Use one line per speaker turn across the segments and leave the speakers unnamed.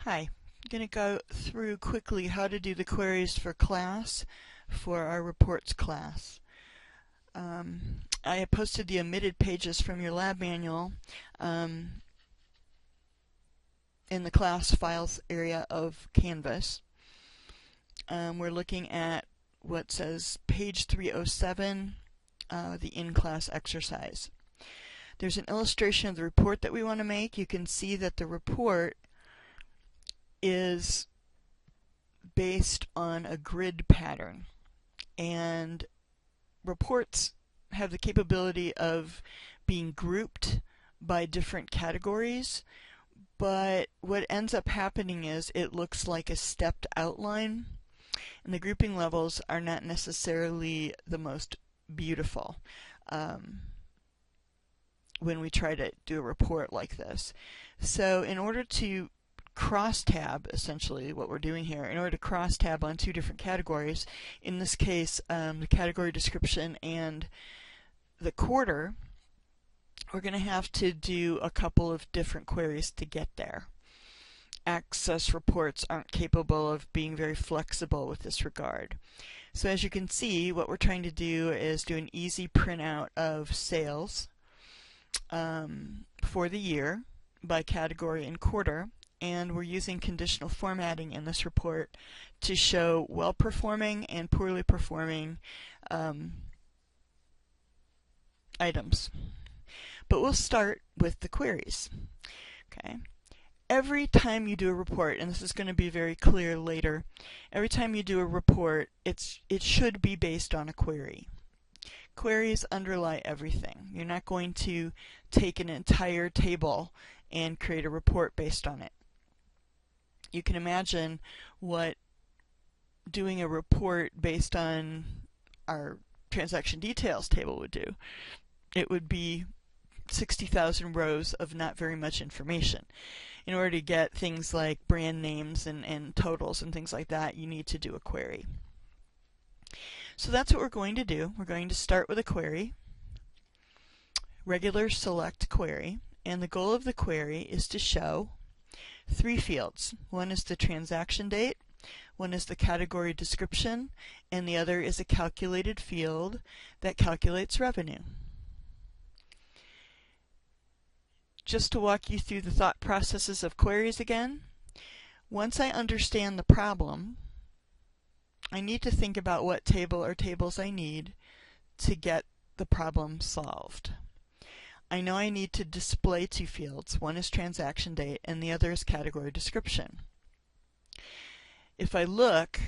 Hi, I'm going to go through quickly how to do the queries for class for our reports class. I have posted the omitted pages from your lab manual in the class files area of Canvas. We're looking at what says page 307, the in-class exercise. There's an illustration of the report that we want to make. You can see that the report is based on a grid pattern, and reports have the capability of being grouped by different categories, but what ends up happening is it looks like a stepped outline, and the grouping levels are not necessarily the most beautiful when we try to do a report like this. So in order to crosstab, essentially what we're doing here, in order to crosstab on two different categories, in this case the category description and the quarter, we're going to have to do a couple of different queries to get there. Access reports aren't capable of being very flexible with this regard. So as you can see, what we're trying to do is do an easy printout of sales for the year by category and quarter, and we're using conditional formatting in this report to show well-performing and poorly performing items. But we'll start with the queries. Okay. Every time you do a report, and this is going to be very clear later, every time you do a report, it should be based on a query. Queries underlie everything. You're not going to take an entire table and create a report based on it. You can imagine what doing a report based on our transaction details table would do. It would be 60,000 rows of not very much information. In order to get things like brand names and totals and things like that, you need to do a query. So that's what we're going to do. We're going to start with a query, regular select query, and the goal of the query is to show three fields. One is the transaction date, one is the category description, and the other is a calculated field that calculates revenue. Just to walk you through the thought processes of queries again, once I understand the problem, I need to think about what table or tables I need to get the problem solved. I know I need to display two fields. One is transaction date and the other is category description. If I look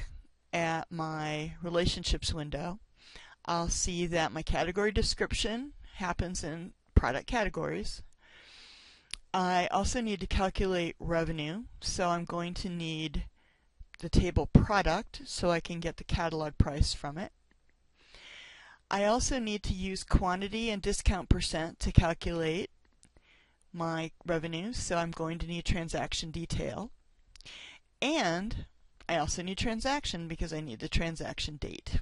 at my relationships window, I'll see that my category description happens in product categories. I also need to calculate revenue, so I'm going to need the table product so I can get the catalog price from it. I also need to use quantity and discount percent to calculate my revenue, so I'm going to need transaction detail. And I also need transaction because I need the transaction date.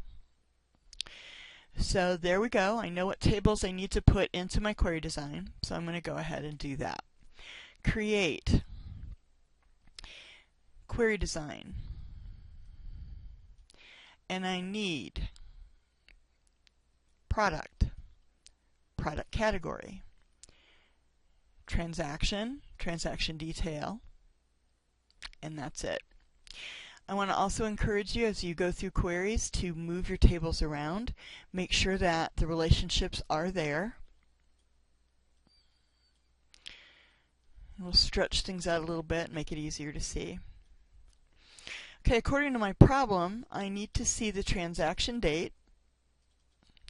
So there we go. I know what tables I need to put into my query design, so I'm going to go ahead and do that. Create query design, and I need product category, transaction detail, and that's it. I want to also encourage you as you go through queries to move your tables around. Make sure that the relationships are there. We'll stretch things out a little bit and make it easier to see. Okay, according to my problem, I need to see the transaction date,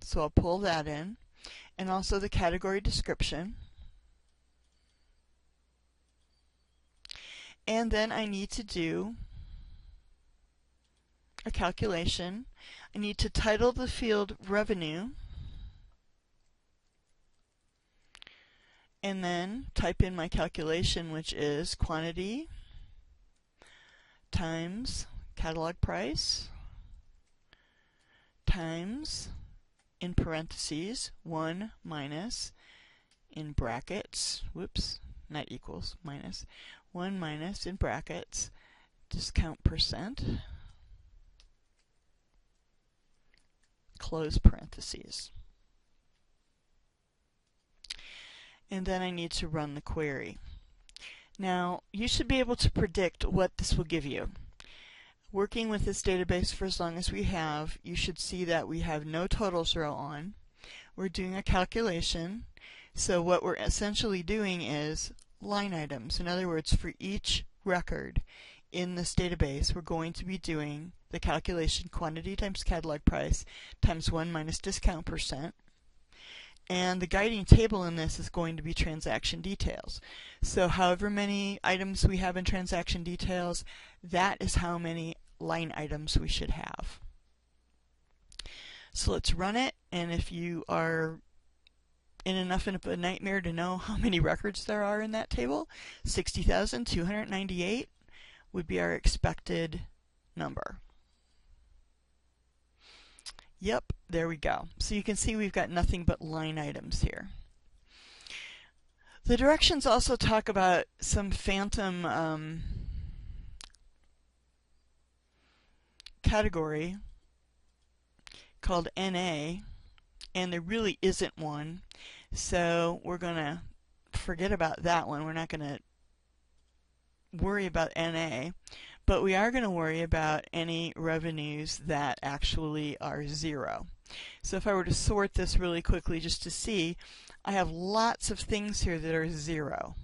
so I'll pull that in, and also the category description. And then I need to do a calculation. I need to title the field revenue, and then type in my calculation, which is quantity times catalog price times, in parentheses, 1 minus, in brackets, whoops, not equals, minus, 1 minus, in brackets, discount percent, close parentheses. And then I need to run the query. Now, you should be able to predict what this will give you. Working with this database for as long as we have, you should see that we have no totals row on. We're doing a calculation, so what we're essentially doing is line items. In other words, for each record in this database, we're going to be doing the calculation quantity times catalog price times 1 minus discount percent. And the guiding table in this is going to be transaction details. So however many items we have in transaction details, that is how many line items we should have. So let's run it, and if you are in enough of a nightmare to know how many records there are in that table, 60,298 would be our expected number. Yep, there we go. So you can see we've got nothing but line items here. The directions also talk about some phantom category called NA, and there really isn't one, so we're going to forget about that one. We're not going to worry about NA, but we are going to worry about any revenues that actually are zero. So if I were to sort this really quickly just to see, I have lots of things here that are zero.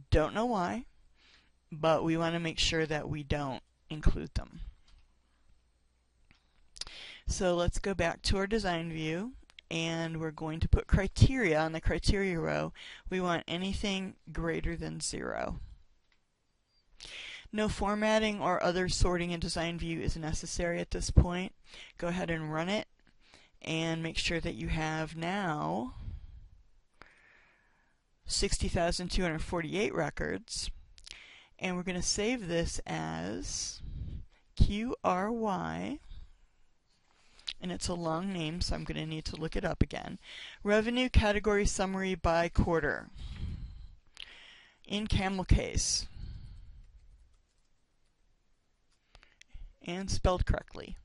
Don't know why, but we want to make sure that we don't include them. So let's go back to our design view, and we're going to put criteria on the criteria row. We want anything greater than 0. No formatting or other sorting in design view is necessary at this point. Go ahead and run it and make sure that you have now 60,248 records, and we're going to save this as QRY, and it's a long name, so I'm going to need to look it up again. Revenue category summary by quarter in camel case and spelled correctly.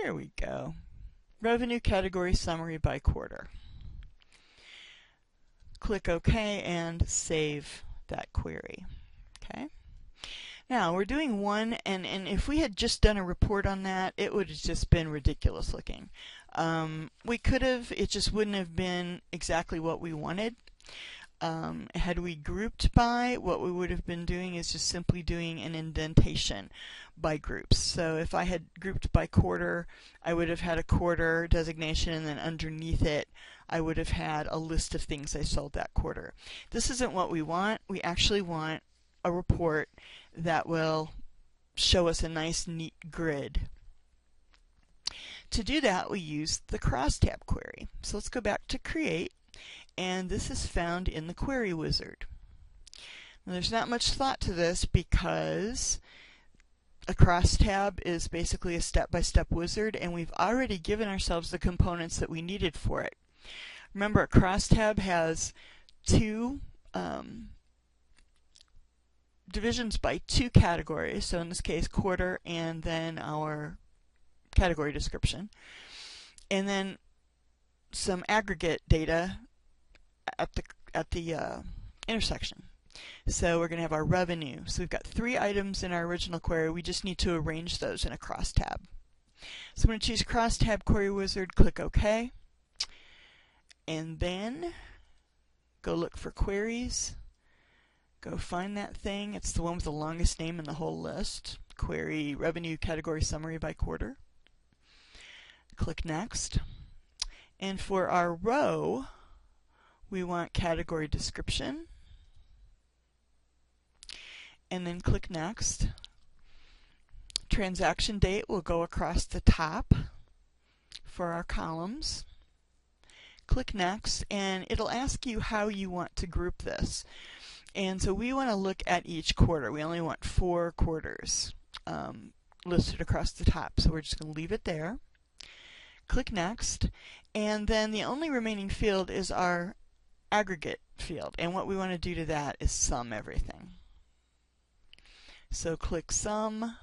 There we go. Revenue category summary by quarter. Click OK and save that query. Okay. Now we're doing one, and if we had just done a report on that, it would have just been ridiculous looking. We could have, it just wouldn't have been exactly what we wanted. Had we grouped by, what we would have been doing is just simply doing an indentation by groups. So if I had grouped by quarter, I would have had a quarter designation, and then underneath it I would have had a list of things I sold that quarter. This isn't what we want. We actually want a report that will show us a nice neat grid. To do that, we use the Crosstab query. So let's go back to create, and this is found in the query wizard. Now, there's not much thought to this because a crosstab is basically a step-by-step wizard, and we've already given ourselves the components that we needed for it. Remember, a crosstab has two divisions by two categories, so in this case quarter and then our category description, and then some aggregate data at the intersection. So we're going to have our revenue. So we've got 3 items in our original query. We just need to arrange those in a crosstab. So I'm going to choose Crosstab Query Wizard, click OK, and then go look for queries. Go find that thing. It's the one with the longest name in the whole list. Query Revenue Category Summary by Quarter. Click Next. And for our row, we want Category Description. And then click Next. Transaction date will go across the top for our columns. Click Next, and it'll ask you how you want to group this. And so we want to look at each quarter. We only want 4 quarters listed across the top. So we're just going to leave it there. Click Next, and then the only remaining field is our aggregate field, and what we want to do to that is sum everything. So click Sum,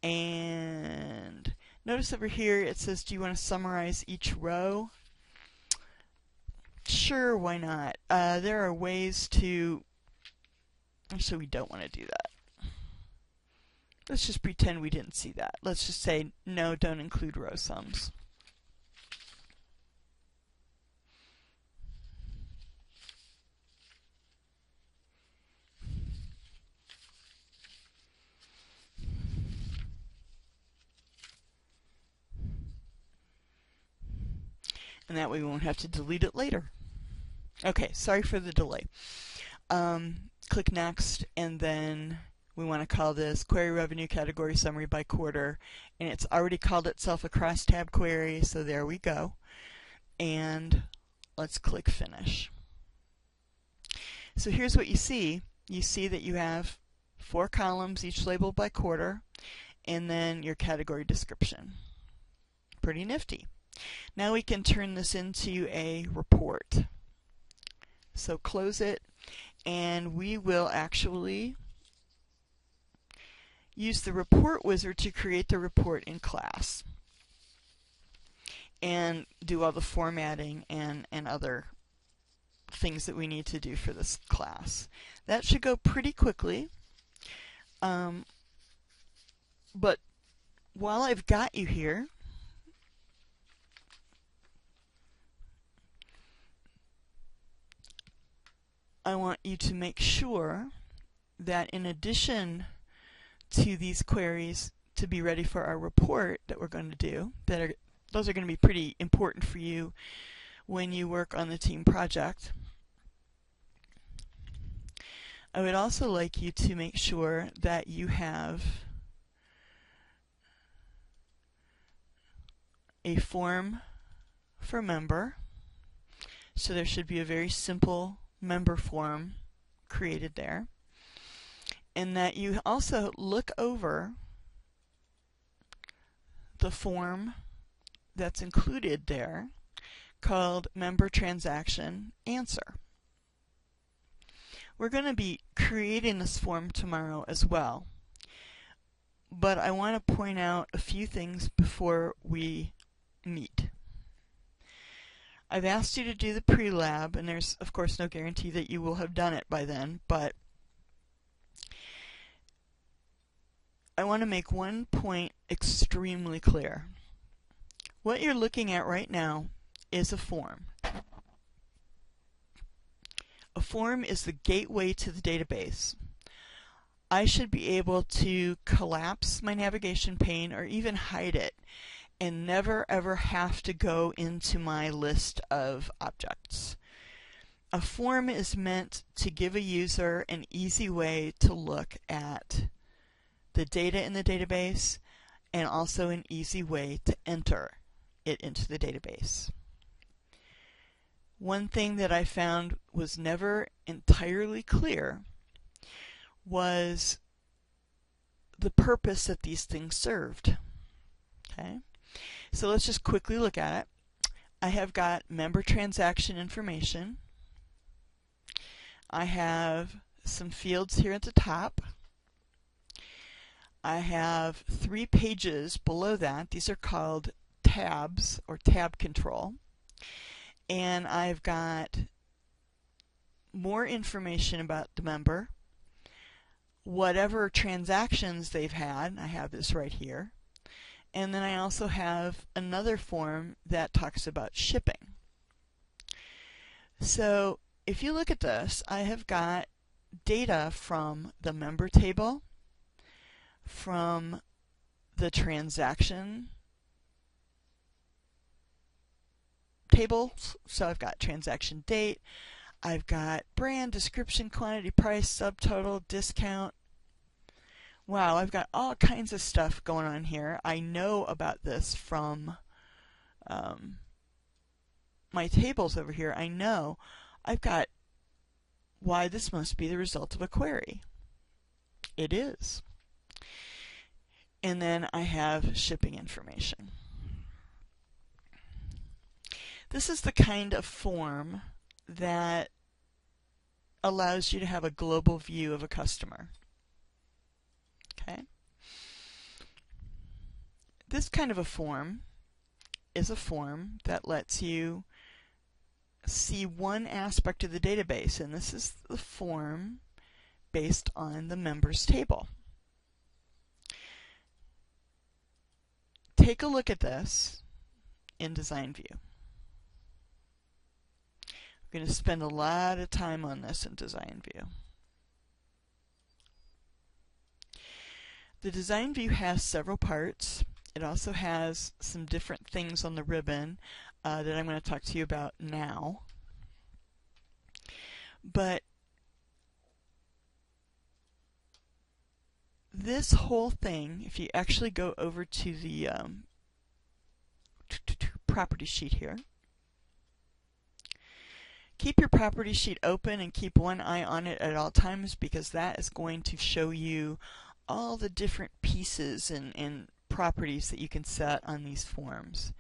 and notice over here it says, do you want to summarize each row? Sure, why not? There are ways to, actually we don't want to do that. Let's just pretend we didn't see that. Let's just say, no, don't include row sums. And that way we won't have to delete it later. Okay, sorry for the delay. Click Next, and then we want to call this Query Revenue Category Summary by Quarter, and it's already called itself a Crosstab Query, so there we go. And let's click Finish. So here's what you see. You see that you have 4 columns, each labeled by quarter, and then your category description. Pretty nifty. Now we can turn this into a report. So close it, and we will actually use the report wizard to create the report in class and do all the formatting and other things that we need to do for this class. That should go pretty quickly. But while I've got you here, I want you to make sure that in addition to these queries to be ready for our report that we're going to do, those are going to be pretty important for you when you work on the team project. I would also like you to make sure that you have a form for member. So there should be a very simple member form created there. And that you also look over the form that's included there called Member Transaction Answer. We're going to be creating this form tomorrow as well, but I want to point out a few things before we meet. I've asked you to do the pre-lab, and there's of course no guarantee that you will have done it by then, but I want to make one point extremely clear. What you're looking at right now is a form. A form is the gateway to the database. I should be able to collapse my navigation pane or even hide it and never ever have to go into my list of objects. A form is meant to give a user an easy way to look at the data in the database and also an easy way to enter it into the database. One thing that I found was never entirely clear was the purpose that these things served. Okay, so let's just quickly look at it. I have got member transaction information. I have some fields here at the top. I have 3 pages below that. These are called tabs or tab control. And I've got more information about the member, whatever transactions they've had. I have this right here. And then I also have another form that talks about shipping. So if you look at this, I have got data from the member table, from the transaction tables. So I've got transaction date, I've got brand, description, quantity, price, subtotal, discount. Wow, I've got all kinds of stuff going on here. I know about this from my tables over here. I know I've got why this must be the result of a query. It is. and then I have shipping information. This is the kind of form that allows you to have a global view of a customer. Okay? This kind of a form is a form that lets you see one aspect of the database, and this is the form based on the members table. Take a look at this in Design View. I'm going to spend a lot of time on this in Design View. The Design View has several parts. It also has some different things on the ribbon that I'm going to talk to you about now. But this whole thing, if you actually go over to the property sheet here, keep your property sheet open and keep one eye on it at all times, because that is going to show you all the different pieces and properties that you can set on these forms.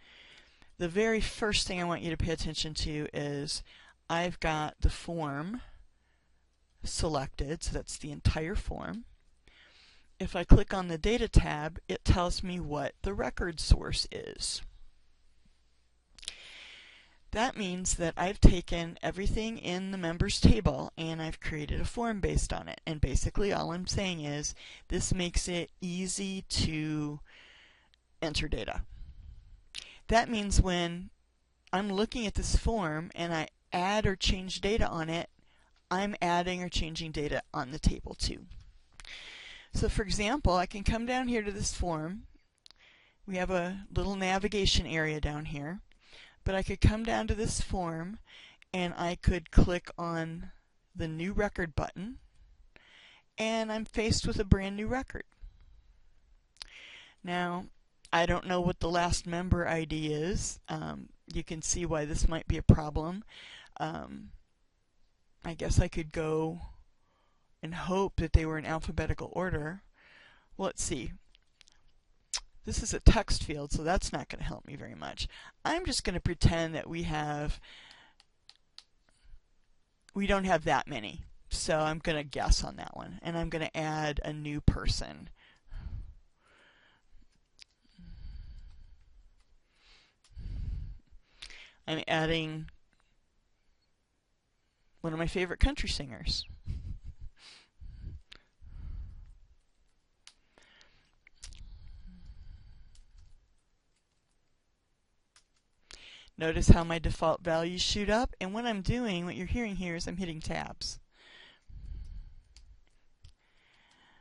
The very first thing I want you to pay attention to is I've got the form selected, so that's the entire form. If I click on the Data tab, it tells me what the record source is. That means that I've taken everything in the members table and I've created a form based on it. And basically all I'm saying is this makes it easy to enter data. That means when I'm looking at this form and I add or change data on it, I'm adding or changing data on the table too. So for example, I can come down here to this form. We have a little navigation area down here. But I could come down to this form and I could click on the New Record button, and I'm faced with a brand new record. Now, I don't know what the last member ID is. You can see why this might be a problem. I guess I could go and hope that they were in alphabetical order. Well, let's see. This is a text field, so that's not going to help me very much. I'm just going to pretend that we don't have that many. So I'm going to guess on that one, and I'm going to add a new person. I'm adding one of my favorite country singers. Notice how my default values shoot up, and what I'm doing, what you're hearing here, is I'm hitting tabs.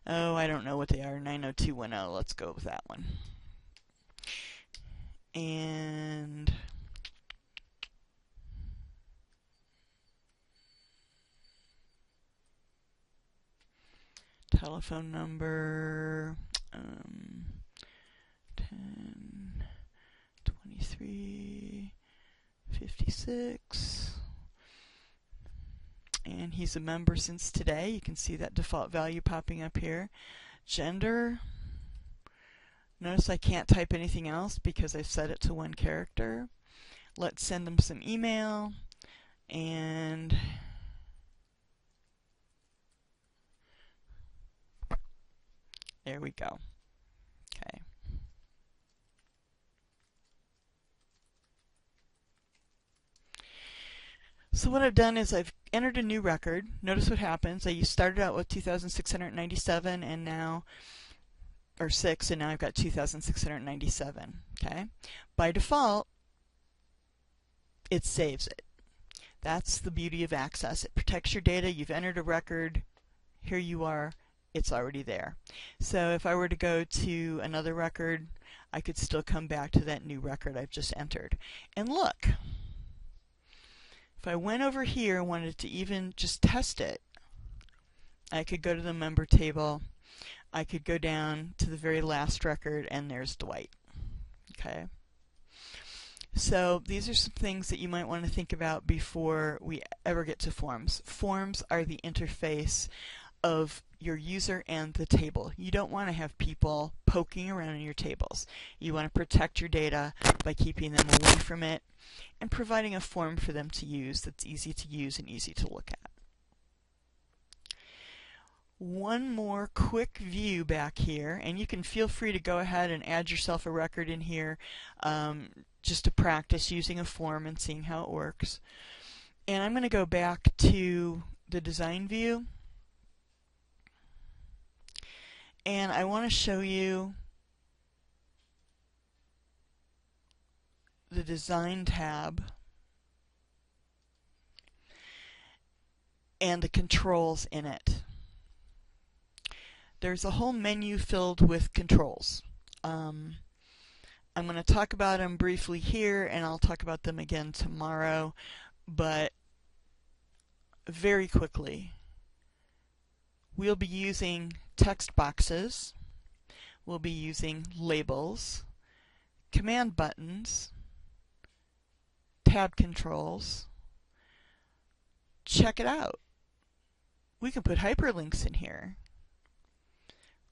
Oh, I don't know what they are. 90210. Let's go with that one. And telephone number 10 23 56, and he's a member since today. You can see that default value popping up here. Gender, notice I can't type anything else because I've set it to one character. Let's send them some email, and there we go. Okay. So what I've done is I've entered a new record. Notice what happens. I started out with 2,697 and now, or 6, and now I've got 2,697. Okay. By default, it saves it. That's the beauty of Access. It protects your data. You've entered a record. Here you are. It's already there. So if I were to go to another record, I could still come back to that new record I've just entered. And look. If I went over here and wanted to even just test it, I could go to the member table, I could go down to the very last record, and there's Dwight. Okay. So these are some things that you might want to think about before we ever get to forms. Forms are the interface of your user and the table. You don't want to have people poking around in your tables. You want to protect your data by keeping them away from it and providing a form for them to use that's easy to use and easy to look at. One more quick view back here, and you can feel free to go ahead and add yourself a record in here just to practice using a form and seeing how it works. And I'm going to go back to the design view, and I want to show you the design tab and the controls in it. There's a whole menu filled with controls. I'm going to talk about them briefly here, and I'll talk about them again tomorrow, but very quickly. We'll be using text boxes, we'll be using labels, command buttons, tab controls. Check it out. We can put hyperlinks in here.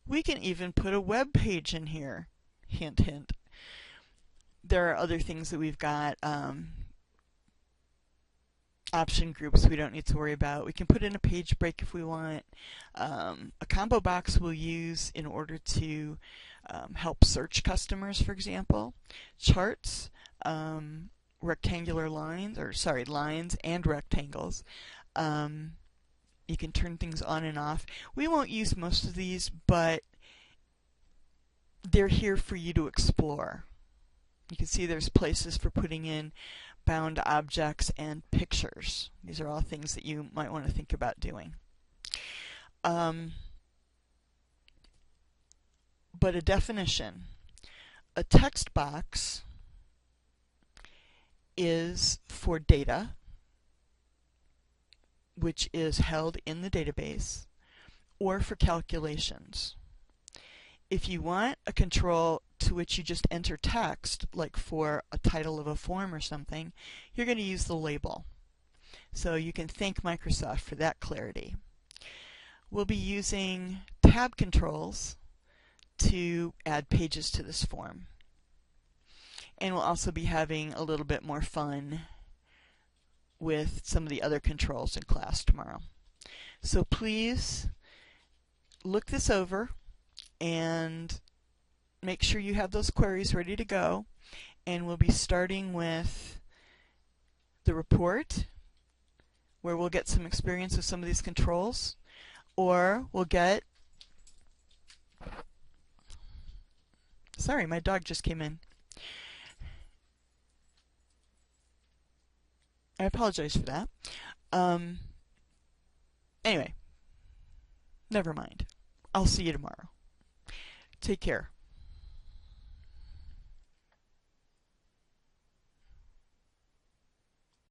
We can even put a web page in here. Hint, hint. There are other things that we've got. Option groups we don't need to worry about. We can put in a page break if we want. A combo box we'll use in order to help search customers, for example. Charts, rectangular lines, or sorry, lines and rectangles. You can turn things on and off. We won't use most of these, but they're here for you to explore. You can see there's places for putting in bound objects and pictures. These are all things that you might want to think about doing. But a definition. A text box is for data, which is held in the database, or for calculations. If you want a control to which you just enter text, like for a title of a form or something, you're going to use the label. So you can thank Microsoft for that clarity. We'll be using tab controls to add pages to this form. And we'll also be having a little bit more fun with some of the other controls in class tomorrow. So please look this over and make sure you have those queries ready to go. And we'll be starting with the report, where we'll get some experience with some of these controls, or we'll get... Sorry, my dog just came in. I apologize for that. Anyway, never mind. I'll see you tomorrow. Take care.